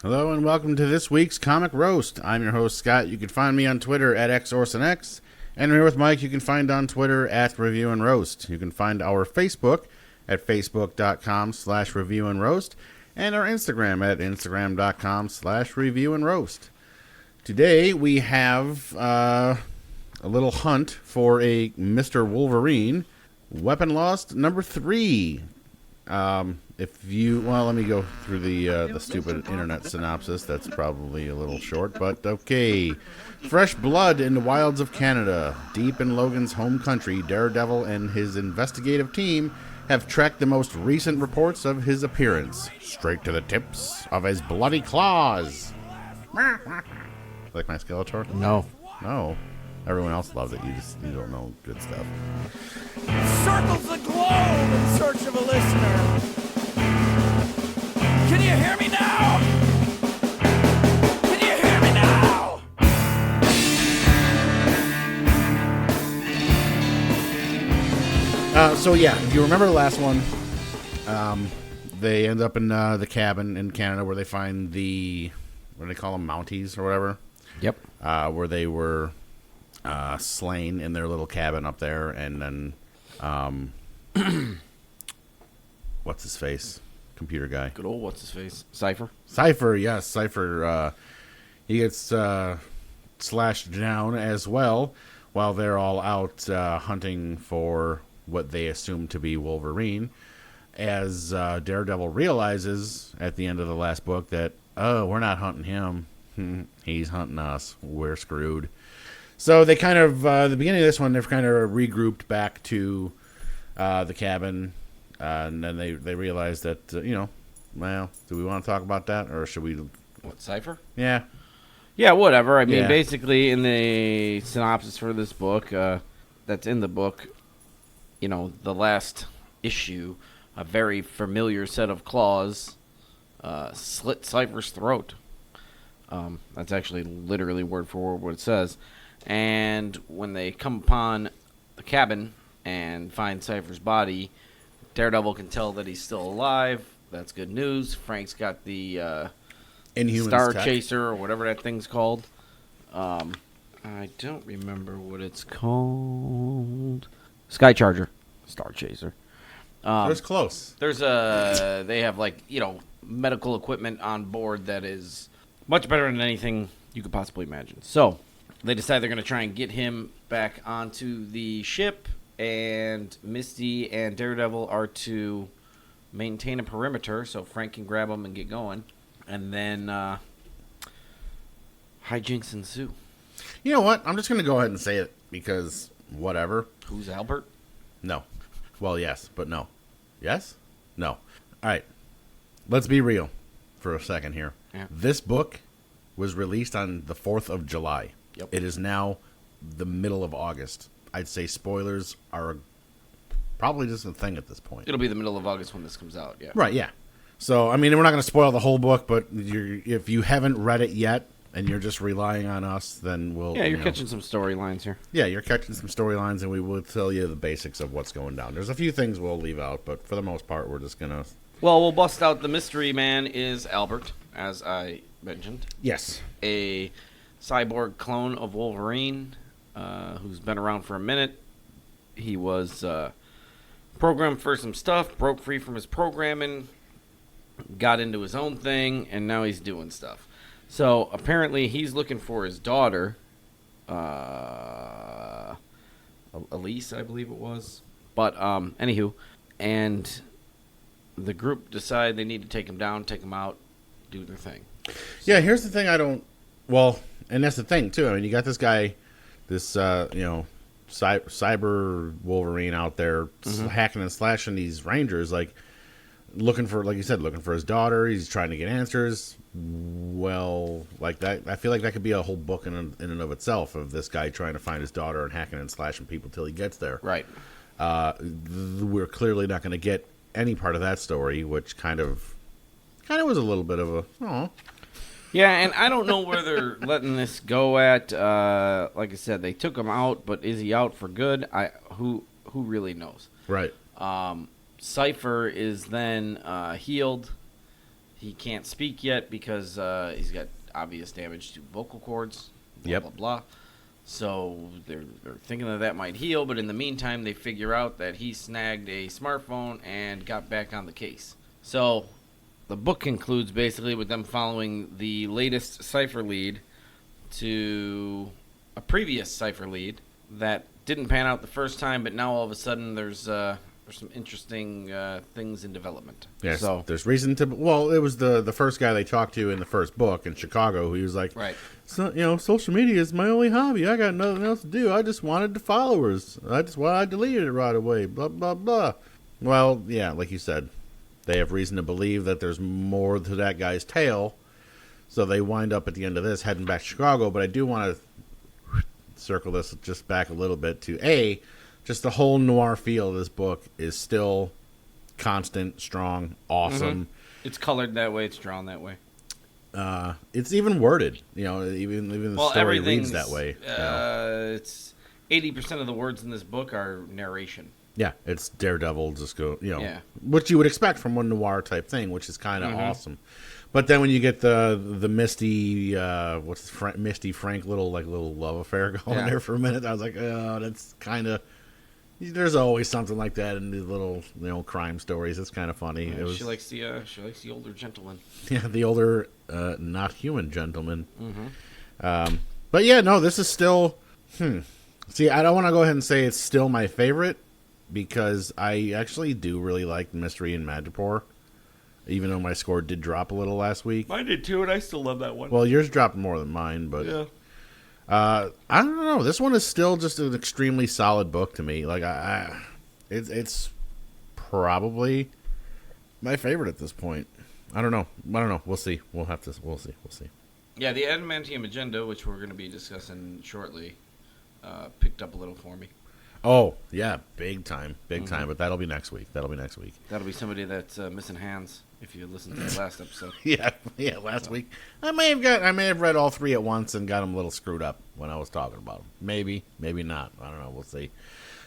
Hello and welcome to this week's Comic Roast. I'm your host, Scott. You can find me on Twitter at XOrsonX. And I'm here with Mike. You can find on Twitter at Review and Roast. You can find our Facebook at facebook.com/Review and Roast. And our Instagram at instagram.com/Review and Roast. Today we have a little hunt for a Mr. Wolverine. Weapon Lost number 3. Let me go through the stupid internet synopsis. That's probably a little short, but okay. Fresh blood in the wilds of Canada. Deep in Logan's home country, Daredevil and his investigative team have tracked the most recent reports of his appearance, straight to the tips of his bloody claws. Like my Skeletor? No. No. Everyone else loves it. You don't know good stuff. Circles the globe in search of a listener. Can you hear me now? Can you hear me now? If you remember the last one, they end up in the cabin in Canada where they find what do they call them, Mounties or whatever? Yep. Where they were slain in their little cabin up there, and then what's his face? Computer guy. Good old what's his face? Cypher. Cypher, yes, Cypher. He gets slashed down as well while they're all out hunting for what they assume to be Wolverine. As Daredevil realizes at the end of the last book that, we're not hunting him. He's hunting us. We're screwed. So they kind of, the beginning of this one, they've kind of regrouped back to the cabin. And then they realize that, do we want to talk about that? Or should we? What, Cypher? Yeah. Yeah, whatever. I mean, Yeah. basically, in the synopsis for this book, that's in the book, the last issue, a very familiar set of claws slit Cypher's throat. That's actually literally word for word what it says. And when they come upon the cabin and find Cypher's body, Daredevil can tell that he's still alive. That's good news. Frank's got the Inhumans Star tech. Chaser or whatever that thing's called. I don't remember what it's called. Sky Charger. Star Chaser. It was close. They have medical equipment on board that is much better than anything you could possibly imagine. So they decide they're going to try and get him back onto the ship, and Misty and Daredevil are to maintain a perimeter so Frank can grab him and get going, and then hijinks ensue. You know what? I'm just going to go ahead and say it because whatever. Who's Albert? No. Well, yes, but no. Yes? No. All right. Let's be real for a second here. Yeah. This book was released on the 4th of July. Yep. It is now the middle of August. I'd say spoilers are probably just a thing at this point. It'll be the middle of August when this comes out, yeah. Right, yeah. So, I mean, we're not going to spoil the whole book, but if you haven't read it yet and you're just relying on us, then we'll... Yeah, you're catching some storylines here. Yeah, you're catching some storylines, and we will tell you the basics of what's going down. There's a few things we'll leave out, but for the most part, we're just going to... Well, we'll bust out the mystery man is Albert, as I mentioned. Yes. A cyborg clone of Wolverine, who's been around for a minute. He was programmed for some stuff, broke free from his programming, got into his own thing, and now he's doing stuff. So apparently he's looking for his daughter, Elise, I believe it was. But anywho, and the group decide they need to take him down, take him out, do their thing. Yeah, here's the thing I don't... Well, and that's the thing, too. I mean, you got this guy, this, cyber Wolverine out there hacking and slashing these Rangers, looking for, like you said, looking for his daughter. He's trying to get answers. Well, like that, I feel like that could be a whole book in and of itself, of this guy trying to find his daughter and hacking and slashing people till he gets there. Right. We're clearly not going to get any part of that story, which kind of was a little bit of a... Oh. Yeah, and I don't know where they're letting this go at. Like I said, they took him out, but is he out for good? Who really knows? Right. Cypher is then healed. He can't speak yet because he's got obvious damage to vocal cords. Blah, Yep. blah, blah. So they're thinking that might heal, but in the meantime, they figure out that he snagged a smartphone and got back on the case. So the book concludes basically with them following the latest cipher lead to a previous cipher lead that didn't pan out the first time, but now all of a sudden there's some interesting things in development. Yes, So there's reason to. Well, it was the first guy they talked to in the first book in Chicago. He was like, right. So, social media is my only hobby. I got nothing else to do. I just wanted the followers. I deleted it right away. Blah blah blah. Well, yeah, like you said, they have reason to believe that there's more to that guy's tale. So they wind up at the end of this heading back to Chicago. But I do want to circle this just back a little bit to just the whole noir feel of this book is still constant, strong, awesome. It's colored that way. It's drawn that way. It's even worded, even the story reads that way. It's 80% of the words in this book are narration. Yeah, it's Daredevil, just go, Yeah. what you would expect from one noir type thing, which is kind of awesome. But then when you get the Misty, Misty Frank little love affair going there for a minute, I was like, oh, that's kind of. There's always something like that in these little crime stories. It's kind of funny. Yeah, she likes the older gentleman. Yeah, the older, not human gentleman. Mm-hmm. But yeah, no, this is still. See, I don't want to go ahead and say it's still my favorite because I actually do really like Mystery in Madripoor, even though my score did drop a little last week. Mine did too, and I still love that one. Well, yours dropped more than mine, but yeah. I don't know. This one is still just an extremely solid book to me. Like it's probably my favorite at this point. I don't know. We'll see. We'll see. Yeah, the Adamantium Agenda, which we're going to be discussing shortly, picked up a little for me. Oh yeah, big time. But that'll be next week. That'll be somebody that's missing hands. If you listen to the last episode. yeah. Last week, I may have read all three at once and got them a little screwed up when I was talking about them. Maybe not. I don't know. We'll see.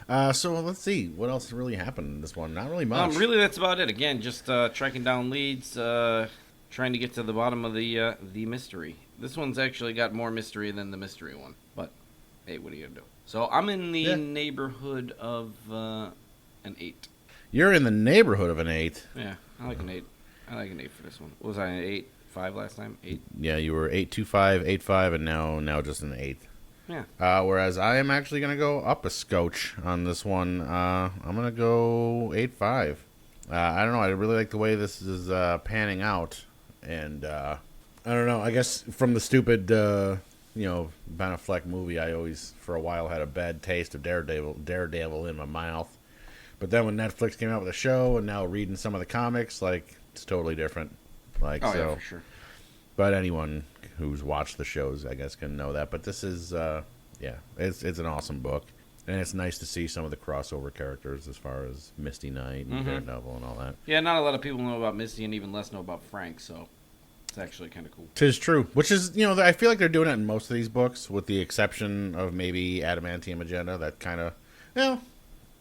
So let's see what else really happened in this one. Not really much. Really, that's about it. Again, just tracking down leads, trying to get to the bottom of the mystery. This one's actually got more mystery than the mystery one. But hey, what are you gonna do? So I'm in the neighborhood of an 8. You're in the neighborhood of an 8. Yeah, I like an 8. I like an 8 for this one. What was I, an 8.5 last time? 8? Yeah, you were 8.25, 8.5, and now just an 8. Yeah. Whereas I am actually going to go up a scotch on this one. I'm going to go 8.5. I don't know. I really like the way this is panning out. And I don't know. I guess from the stupid, Ben Affleck movie, I always, for a while, had a bad taste of Daredevil in my mouth. But then when Netflix came out with a show and now reading some of the comics, it's totally different. Yeah, for sure. But anyone who's watched the shows, I guess, can know that. But this is, it's an awesome book. And it's nice to see some of the crossover characters as far as Misty Knight and Daredevil and all that. Yeah, not a lot of people know about Misty and even less know about Frank, so it's actually kind of cool. 'Tis true. Which is, I feel like they're doing it in most of these books, with the exception of maybe Adamantium Agenda. That kind of,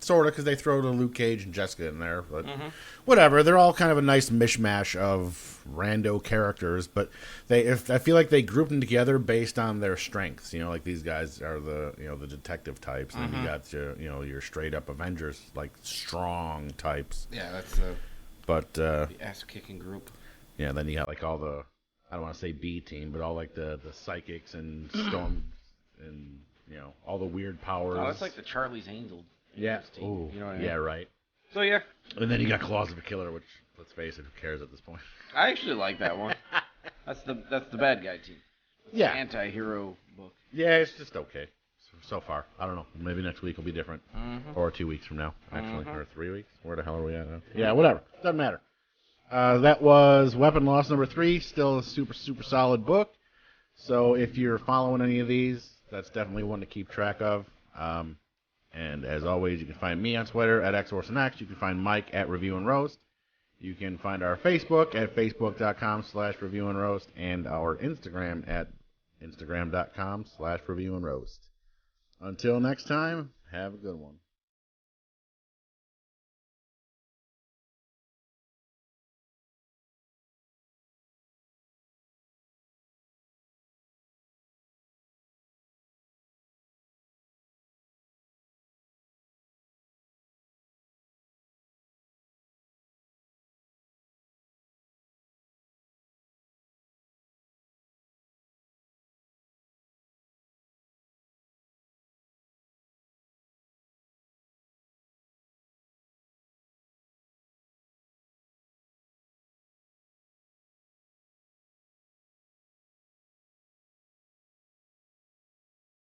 sort of, because they throw the Luke Cage and Jessica in there. But whatever. They're all kind of a nice mishmash of rando characters. But I feel like they group them together based on their strengths. Like these guys are the detective types. And then you got your straight up Avengers, like strong types. Yeah, that's the ass-kicking group. Yeah, then you got like all the, I don't want to say B team, but all like the psychics and Storm and, all the weird powers. Oh, that's like the Charlie's Angels. Yeah. Team. Ooh, You know what I mean? yeah, right. So, yeah. And then you got Claws of a Killer, which, let's face it, who cares at this point? I actually like that one. That's the bad guy team. Yeah. Anti-hero book. Yeah, it's just okay. So far. I don't know. Maybe next week will be different. Or 2 weeks from now, actually. Or 3 weeks. Where the hell are we at now? Yeah, whatever. Doesn't matter. That was Weapon Loss number 3. Still a super, super solid book. So if you're following any of these, that's definitely one to keep track of. And as always, you can find me on Twitter at XOrsonX. You can find Mike at Review and Roast. You can find our Facebook at facebook.com/Review and Roast, and our Instagram at instagram.com/Review and Roast. Until next time, have a good one.